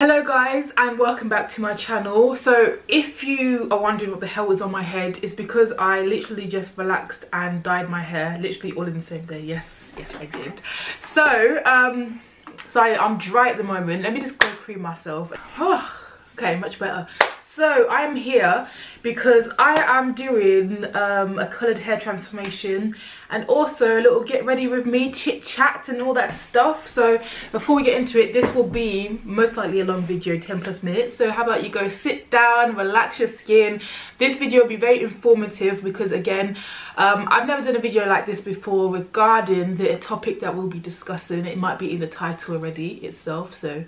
Hello guys, and welcome back to my channel. So if you are wondering what the hell is on my head, it's because I literally just relaxed and dyed my hair literally all in the same day. Yes I did. So I'm dry at the moment. Let me just go cream myself. Okay, much better. So I'm here because I am doing a coloured hair transformation and also a little get ready with me chit chat and all that stuff. So before we get into it, this will be most likely a long video, 10+ minutes. So how about you go sit down, relax your skin. This video will be very informative because again, I've never done a video like this before regarding the topic that we'll be discussing. It might be in the title already itself, so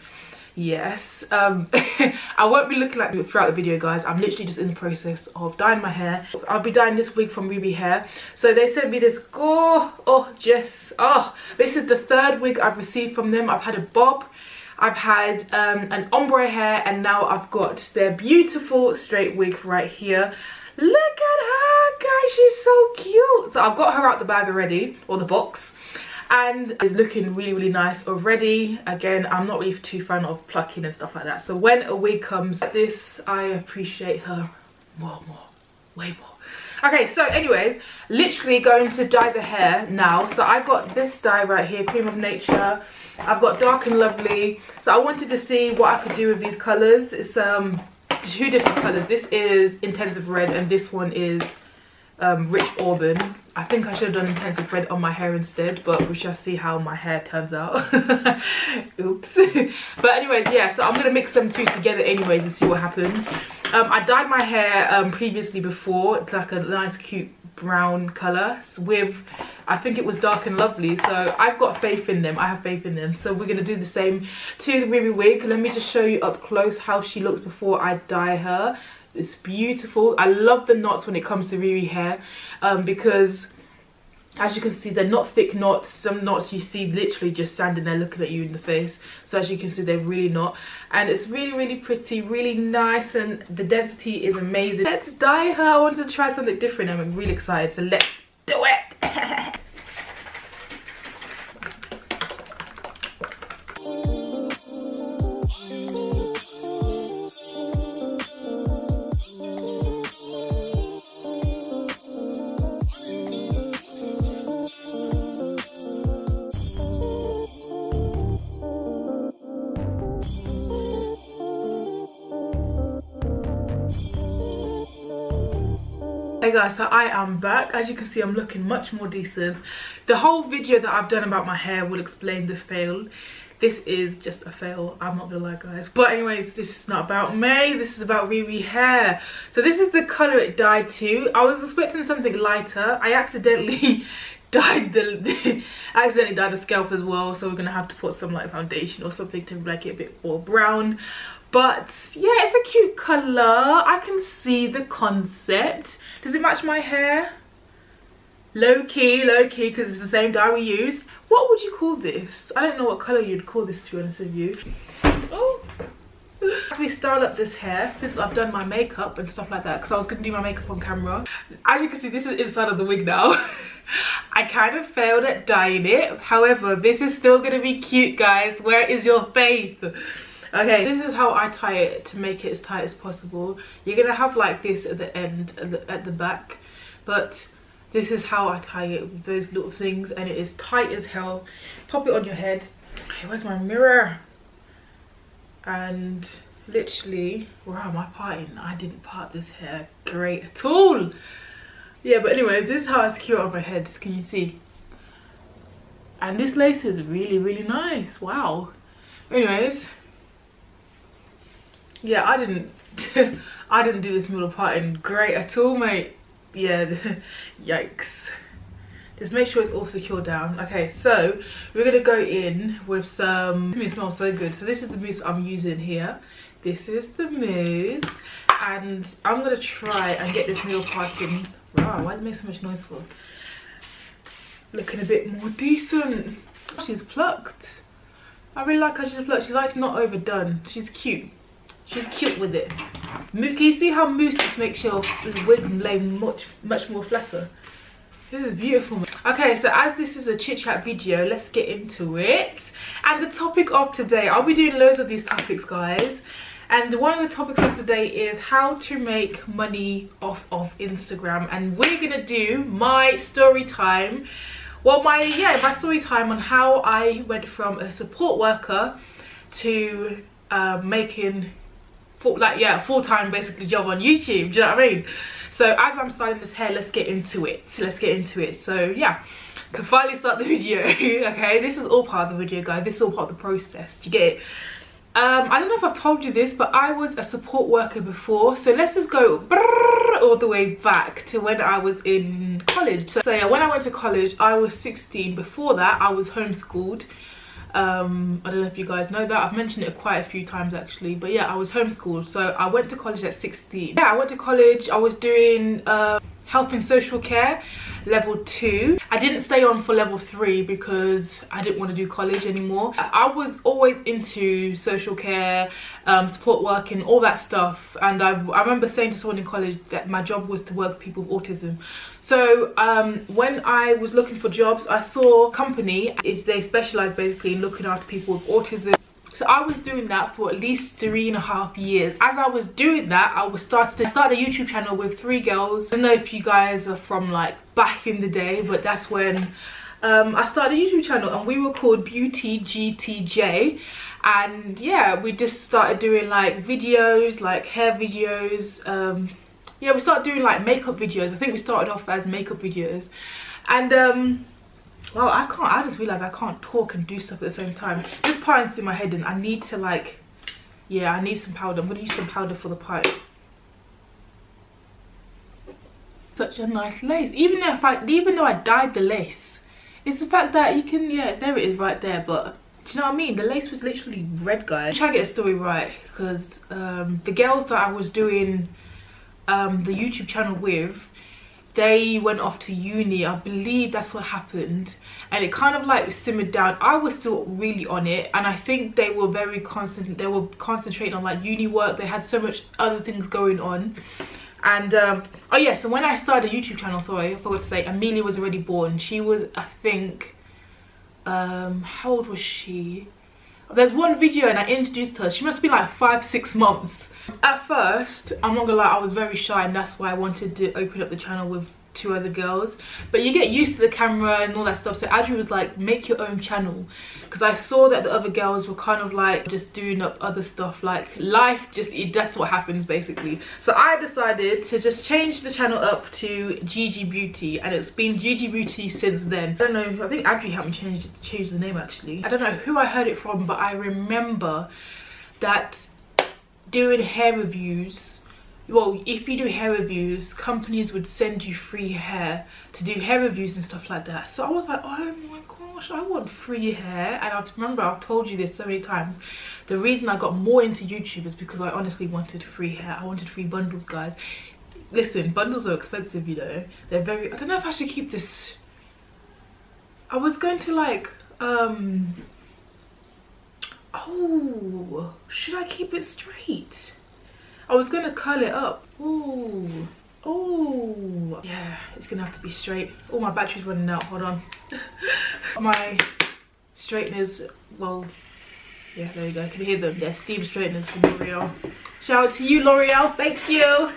yes. I won't be looking like throughout the video, guys. I'm literally just in the process of dyeing my hair. I'll be dyeing this wig from Ririhair. So they sent me this this is the third wig I've received from them. I've had a bob, I've had an ombre hair, and now I've got their beautiful straight wig right here. Look at her, guys, she's so cute. So I've got her out the bag already, or the box, and it's looking really nice already. Again, I'm not really too fan of plucking and stuff like that, so when a wig comes like this, I appreciate her way more. Okay, so anyways, literally going to dye the hair now. So I got this dye right here, Cream of Nature. I've got Dark and Lovely. So I wanted to see what I could do with these colors. It's two different colors. This is Intensive Red and this one is Rich Auburn. I think I should have done Intensive Red on my hair instead, but we shall see how my hair turns out. Oops. But anyways, yeah, so I'm gonna mix them two together anyways and see what happens. I dyed my hair previously before. It's like a nice cute brown color with, I think it was Dark and Lovely, so I've got faith in them. I have faith in them. So we're gonna do the same to the RiRi wig. Let me just show you up close how she looks before I dye her. It's beautiful. I love the knots when it comes to RiRi hair because as you can see, they're not thick knots. Some knots you see literally just standing there looking at you in the face. So as you can see, they're really not, and it's really pretty, really nice, and the density is amazing. Let's dye her. I wanted to try something different. I'm really excited, so let's do it. Hey guys, so I am back. As you can see, I'm looking much more decent. The whole video that I've done about my hair will explain the fail. This is just a fail, I'm not gonna lie, guys. But anyways, this is not about me, this is about Ririhair. So this is the color it dyed to. I was expecting something lighter. I accidentally dyed the scalp as well, so we're gonna have to put some like foundation or something to make it a bit more brown. But yeah, it's a cute color. I can see the concept. Does it match my hair? Low key, because it's the same dye we use. What would you call this? I don't know what color you'd call this, to be honest with you. Oh, we style up this hair since I've done my makeup and stuff like that, because I was gonna do my makeup on camera. As you can see, this is inside of the wig now. I kind of failed at dyeing it. However, this is still gonna be cute, guys. Where is your faith? Okay, this is how I tie it to make it as tight as possible. You're gonna have like this at the end, at the back, but this is how I tie it with those little things, and it is tight as hell. Pop it on your head. Okay, where's my mirror? And literally, wow, am I parting? I didn't part this hair great at all. Yeah, but anyways, this is how I secure it on my head. Can you see? And this lace is really nice. Wow. Anyways. Yeah, I didn't do this middle parting great at all, mate. Yeah, yikes. Just make sure it's all secure down. Okay, so we're gonna go in with some, it smells so good. So this is the mousse I'm using here. This is the mousse, and I'm gonna try and get this middle parting. Wow, why does it make so much noise for? Looking a bit more decent. She's plucked. I really like how she's plucked. She's like not overdone. She's cute. She's cute with it. Can you see how mousse just makes your wig lay much more flatter? This is beautiful. Okay, so as this is a chit chat video, let's get into it. And the topic of today, I'll be doing loads of these topics, guys. And one of the topics of today is how to make money off of Instagram. And we're gonna do my story time. Well, my story time on how I went from a support worker to making full-time basically job on YouTube. Do you know what I mean? So as I'm starting this hair, let's get into it. So yeah, can finally start the video. Okay, this is all part of the video, guys. This is all part of the process. Do you get it? I don't know if I've told you this, but I was a support worker before. So let's just go all the way back to when I was in college. So yeah, when I went to college, I was 16. Before that, I was homeschooled. I don't know if you guys know that. I've mentioned it quite a few times actually, but yeah, I was homeschooled. So I went to college at 16. Yeah, I went to college. I was doing health and social care level 2. I didn't stay on for level 3 because I didn't want to do college anymore. I was always into social care, support work and all that stuff, and I remember saying to someone in college that my job was to work with people with autism. So when I was looking for jobs, I saw a company, they specialize basically in looking after people with autism. So I was doing that for at least 3.5 years. As I was doing that, I started a YouTube channel with 3 girls. I don't know if you guys are from like back in the day, but that's when I started a YouTube channel, and we were called Beauty GTJ. And yeah, we just started doing like videos, like hair videos. Yeah, we started doing like makeup videos. I think we started off as makeup videos. And well, I just realized I can't talk and do stuff at the same time. This pine's in my head and I need to like, yeah, I need some powder. I'm gonna use some powder for the pine. Such a nice lace. Even though I dyed the lace, it's the fact that you can, yeah, there it is right there, but do you know what I mean? The lace was literally red, guys. Try to get a story right, because the girls that I was doing the YouTube channel with, they went off to uni. I believe that's what happened, and it kind of like simmered down. I was still really on it, and I think they were very constant. They were concentrating on like uni work. They had so much other things going on. And oh yeah, so when I started a YouTube channel, sorry, I forgot to say, Amelia was already born. She was, I think, how old was she? There's one video and I introduced her. She must be like 5-6 months. At first, I'm not gonna lie, I was very shy, and that's why I wanted to open up the channel with 2 other girls. But you get used to the camera and all that stuff. So Adri was like, make your own channel, because I saw that the other girls were kind of like just doing up other stuff, like life, that's what happens basically. So I decided to just change the channel up to GG Beauty, and it's been GG Beauty since then. I don't know, I think Adri helped me change the name actually. I don't know who I heard it from, but I remember that doing hair reviews, well, if you do hair reviews, companies would send you free hair to do hair reviews and stuff like that. So I was like, oh my gosh, I want free hair. And I remember I've told you this so many times, the reason I got more into YouTube is because I honestly wanted free hair. I wanted free bundles, guys. Listen, bundles are expensive, you know. They're very, I don't know if I should keep this. I was going to like oh, should I keep it straight? I was gonna curl it up. Oh, yeah, it's gonna have to be straight. Oh, my battery's running out, hold on. My straighteners, well, yeah, there you go, can you hear them? They're steam straighteners from L'Oreal. Shout out to you, L'Oreal, thank you.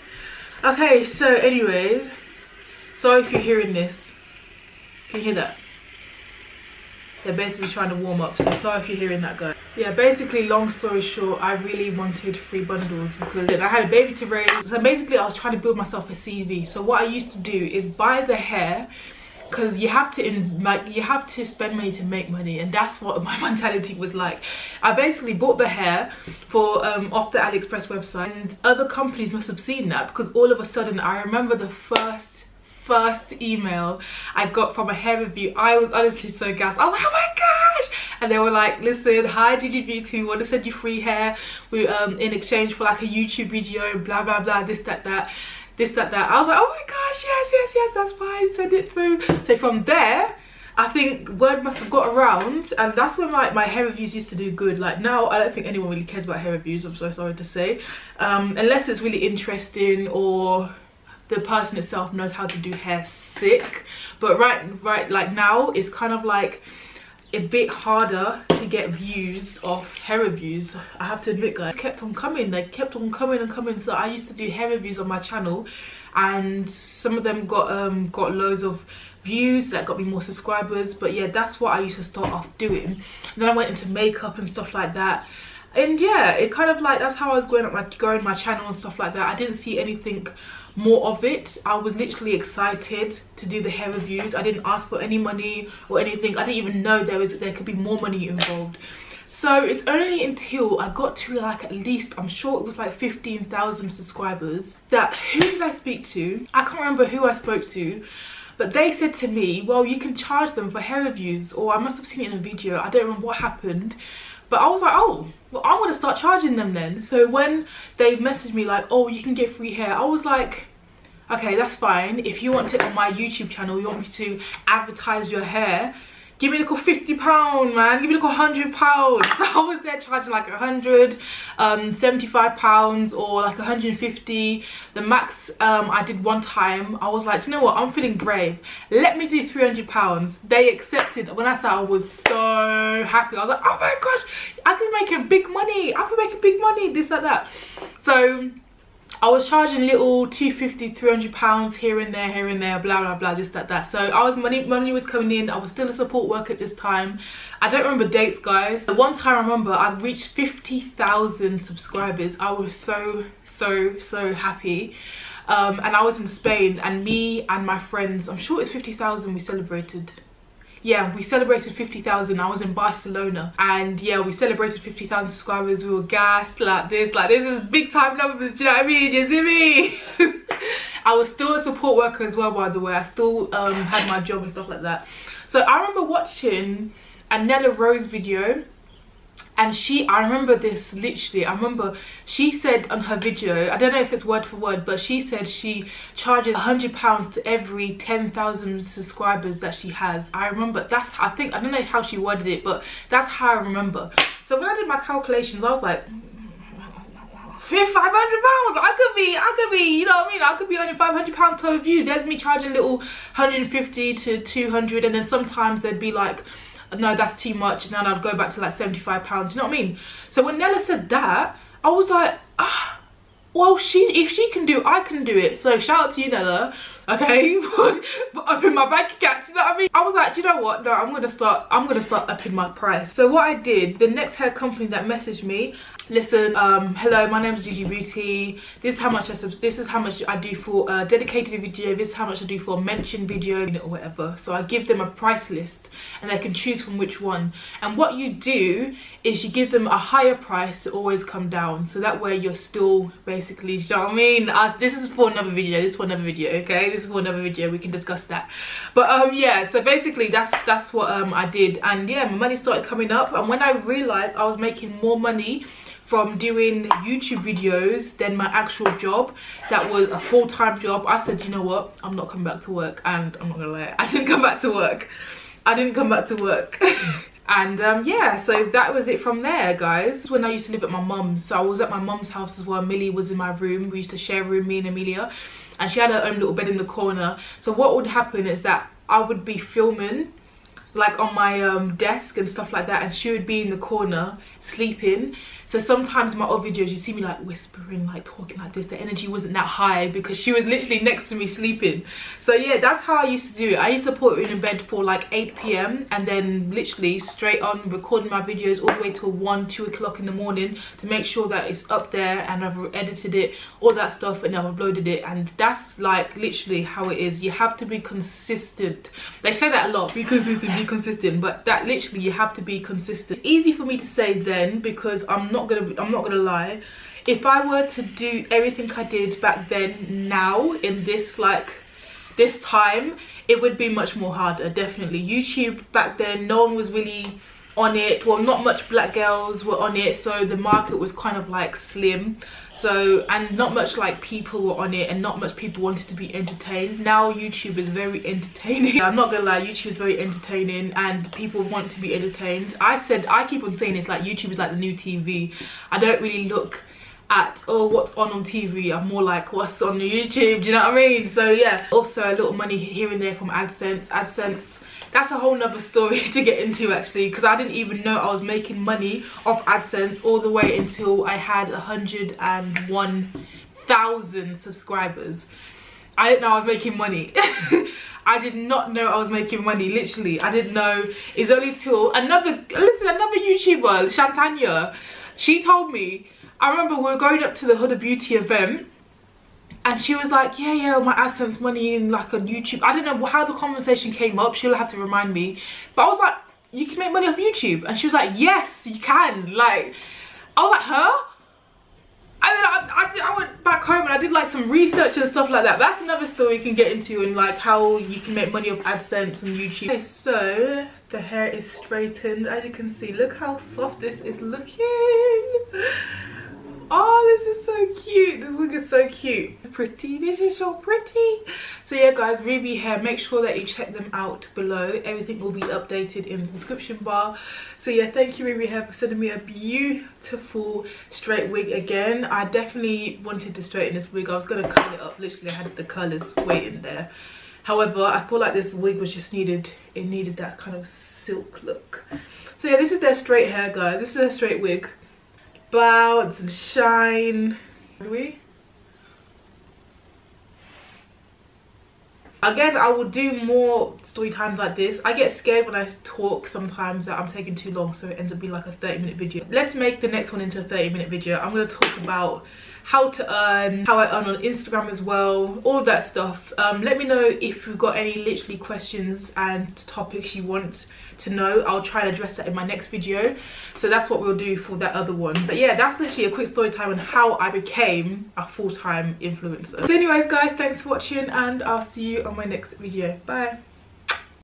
Okay, so anyways, sorry if you're hearing this. Can you hear that? They're basically trying to warm up, so sorry if you're hearing that, guys. Yeah, basically, long story short, I really wanted free bundles because I had a baby to raise. So basically, I was trying to build myself a CV. So what I used to do is buy the hair, because you have to spend money to make money, and that's what my mentality was like. I basically bought the hair for off the AliExpress website, and other companies must have seen that, because all of a sudden, I remember the first email I got from a hair review. I was honestly so gassed. I was like, oh my gosh, and they were like, listen, hi GG Beauty, we want to send you free hair in exchange for like a YouTube video, blah blah blah, this that that. I was like, oh my gosh, yes, that's fine, send it through. So from there, I think word must have got around, and that's when like my hair reviews used to do good. Like now, I don't think anyone really cares about hair reviews, I'm so sorry to say, unless it's really interesting or the person itself knows how to do hair sick. But right like now it's kind of like a bit harder to get views of hair reviews. I have to admit, guys, kept on coming. They kept on coming and coming. So I used to do hair reviews on my channel, and some of them got loads of views, that got me more subscribers. But yeah, that's what I used to start off doing. And then I went into makeup and stuff like that, and yeah, it kind of like, that's how I was growing my channel and stuff like that. I didn't see anything more of it. I was literally excited to do the hair reviews. I didn't ask for any money or anything. I didn't even know there could be more money involved. So it's only until I got to like, at least, I'm sure it was like 15,000 subscribers, that, who did I speak to? I can't remember who I spoke to, but they said to me, well, you can charge them for hair reviews. Or I must have seen it in a video, I don't remember what happened. But I was like, oh, well, I'm gonna start charging them then. So when they messaged me like, oh, you can get free hair, I was like, okay, that's fine. If you want it on my YouTube channel, you want me to advertise your hair, give me a little £50, man, give me a little £100. So I was there charging like 100, £75 or like 150. The max I did one time, I was like, you know what, I'm feeling brave, let me do £300. They accepted. When I said, I was so happy. I was like, oh my gosh, I could be making big money, I could be making big money, this, like that. So I was charging little £250, £300 here and there, blah blah blah, this, that. So I was, money was coming in. I was still a support worker at this time. I don't remember dates, guys. One time I remember I reached 50,000 subscribers. I was so happy. And I was in Spain, and me and my friends, I'm sure it's 50,000 we celebrated. Yeah, we celebrated 50,000. I was in Barcelona, and yeah, we celebrated 50,000 subscribers. We were gassed, like this is big time numbers, do you know what I mean? You see me? I was still a support worker as well, by the way. I still had my job and stuff like that. So I remember watching a Nella Rose video, and I remember this literally, I remember she said on her video, I don't know if it's word for word, but she said she charges £100 to every 10,000 subscribers that she has. I remember, I don't know how she worded it, but that's how I remember. So when I did my calculations, I was like, £500, I could be, you know what I mean, I could be earning £500 per view. There's me charging little 150 to 200, and then sometimes they'd be like, no, that's too much, and then I'd go back to like £75, you know what I mean? So when Nella said that, I was like, ah, well, if she can do it, I can do it. So shout out to you, Nella, okay? Up in my bank account, you know what I mean? I was like, you know what, no, I'm gonna start upping my price. So what I did, the next hair company that messaged me, listen, hello, my name is Gigi Beauty, this is how much I do for a dedicated video, this is how much I do for a mention video, or whatever. So I give them a price list, and they can choose from which one. And what you do is you give them a higher price to always come down, so that way you're still basically, you know what I mean? This is for another video, okay? This is for another video, we can discuss that. But yeah, so basically that's what I did, and yeah, my money started coming up. And when I realized I was making more money from doing YouTube videos than my actual job, that was a full-time job, I said, you know what, I'm not coming back to work. And I'm not gonna lie, I didn't come back to work. And yeah, so that was it from there, guys. When I used to live at my mum's, so I was at my mum's house as well. Millie was in my room. We used to share a room, me and Amelia, and she had her own little bed in the corner. So what would happen is that I would be filming like on my desk and stuff like that, and she would be in the corner sleeping. So sometimes in my old videos you see me like whispering, like talking like this. The energy wasn't that high because she was literally next to me sleeping. So yeah, that's how I used to do it. I used to put her in bed for like 8 PM and then literally straight on recording my videos all the way till 1, 2 o'clock in the morning to make sure that it's up there, and I've edited it, all that stuff, and I've uploaded it. And that's like literally how it is. You have to be consistent. They say that a lot, be consistent, but that literally, you have to be consistent. It's easy for me to say then, because I'm not gonna lie, if I were to do everything I did back then now in this time, it would be much more harder. Definitely YouTube back then, no one was really on it. Well, not much black girls were on it, so the market was kind of like slim. So, and not much like people were on it, and not much people wanted to be entertained. Now YouTube is very entertaining. I'm not gonna lie, YouTube is very entertaining and people want to be entertained. I keep on saying it's like YouTube is like the new TV. I don't really look at, oh, what's on TV. I'm more like, what's on YouTube, do you know what I mean? So yeah, also a little money here and there from AdSense. That's a whole nother story to get into actually, because I didn't even know I was making money off AdSense all the way until I had 101,000 subscribers. I didn't know I was making money. I did not know I was making money, literally. I didn't know. It's only till another YouTuber, Shantanya, she told me. I remember we were going up to the Huda Beauty event, and she was like, yeah, my AdSense money in like on YouTube. I don't know how the conversation came up. She'll have to remind me. But I was like, you can make money off YouTube? And she was like, yes, you can. Like, I was like, huh? And then I went back home and I did like some research and stuff like that. But that's another story you can get into, and like how you can make money off AdSense and YouTube. Okay, so the hair is straightened. As you can see, look how soft this is looking. Oh, this is so cute. This wig is so cute. Pretty. This is so pretty. So yeah, guys, Ririhair, make sure that you check them out below. Everything will be updated in the description bar. So yeah, thank you, Ririhair, for sending me a beautiful straight wig again. I definitely wanted to straighten this wig. I was gonna curl it up. Literally, I had the curlers waiting there. However, I feel like this wig was just needed. It needed that kind of silk look. So yeah, this is their straight hair, guys. This is their straight wig. Bounce and shine. Again, I will do more story times like this. I get scared when I talk sometimes that I'm taking too long, so it ends up being like a 30-minute video. Let's make the next one into a 30-minute video. I'm going to talk about how to earn, how I earn on Instagram as well, all of that stuff. Let me know if you've got any literally questions and topics you want to know. I'll try and address that in my next video. So that's what we'll do for that other one. But yeah, that's literally a quick story time on how I became a full-time influencer. So anyways, guys, thanks for watching, and I'll see you on my next video. Bye.